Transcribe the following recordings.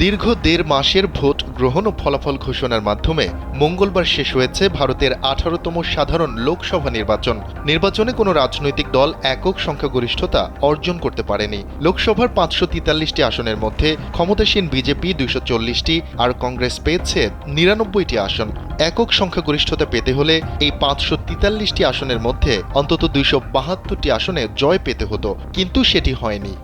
দীর্ঘ ১.৫ মাসের ভোট গ্রহণ ও ফলাফল ঘোষণার মাধ্যমে মঙ্গলবার শেষ হয়েছে ভারতের ১৮তম সাধারণ লোকসভা নির্বাচন। নির্বাচনে কোনো রাজনৈতিক দল একক সংখ্যাগরিষ্ঠতা অর্জন করতে পারেনি। লোকসভার ৫৪৩টি আসনের মধ্যে ক্ষমতাসীন বিজেপি ২৪০টি আর কংগ্রেস পেয়েছে ৯৯টি আসন। একক সংখ্যাগরিষ্ঠতা পেতে হলে এই ৫৪৩টি আসনের মধ্যে অন্তত ২৭২টি আসনে জয় পেতে হতো, কিন্তু সেটি হয়নি।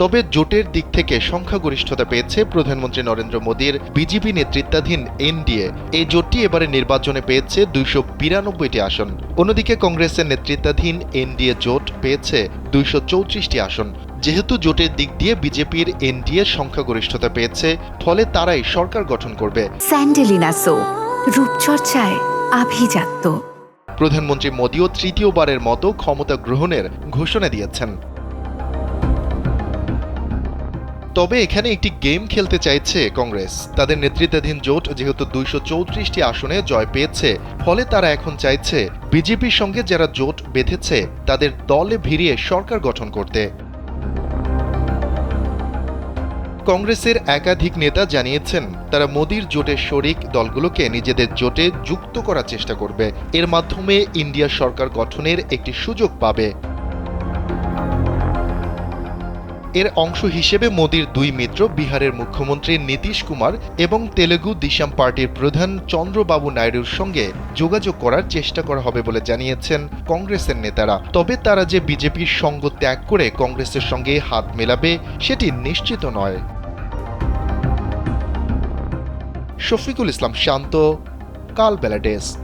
তবে জোটের দিক থেকে সংখ্যাগরিষ্ঠতা পেয়েছে প্রধানমন্ত্রী নরেন্দ্র মোদীর বিজেপি নেতৃত্বাধীন এনডিএ। এই জোটটি এবারে নির্বাচনে পেয়েছে ২৯২টি আসন। অন্যদিকে কংগ্রেসের নেতৃত্বাধীন এনডিএ জোট পেয়েছে ২৩৪টি আসন। যেহেতু জোটের দিক দিয়ে বিজেপির এনডিএ সংখ্যাগরিষ্ঠতা পেয়েছে, ফলে তারাই সরকার গঠন করবে। স্যান্ডেলিনা সো, রূপচর্চায় আভিজাত্য। প্রধানমন্ত্রী মোদীও তৃতীয়বারের মতো ক্ষমতা গ্রহণের ঘোষণা দিয়েছেন। তবে এখানে একটি গেম খেলতে চাইছে কংগ্রেস। তাদের নেতৃত্বাধীন জোট যেহেতু ২৩৪টি আসনে জয় পেয়েছে, ফলে তারা এখন চাইছে বিজেপির সঙ্গে যারা জোট বেঁধেছে তাদের দলে ভিড়িয়ে সরকার গঠন করতে। কংগ্রেসের একাধিক নেতা জানিয়েছেন তারা মোদীর জোটের শরিক দলগুলোকে নিজেদের জোটে যুক্ত করার চেষ্টা করবে। এর মাধ্যমে ইন্ডিয়া সরকার গঠনের একটি সুযোগ পাবে। এর অংশ হিসেবে মোদীর দুই মিত্র বিহারের মুখ্যমন্ত্রী নীতিশ কুমার এবং তেলেগু দেশম পার্টির প্রধান চন্দ্রবাবু নাইডুর সঙ্গে যোগাযোগ করার চেষ্টা করা হবে বলে জানিয়েছেন কংগ্রেসের নেতারা। তবে তারা যে বিজেপির সঙ্গ ত্যাগ করে কংগ্রেসের সঙ্গে হাত মেলাবে সেটি নিশ্চিত নয়। শফিকুল ইসলাম শান্ত, কালবেলা ডেস্ক।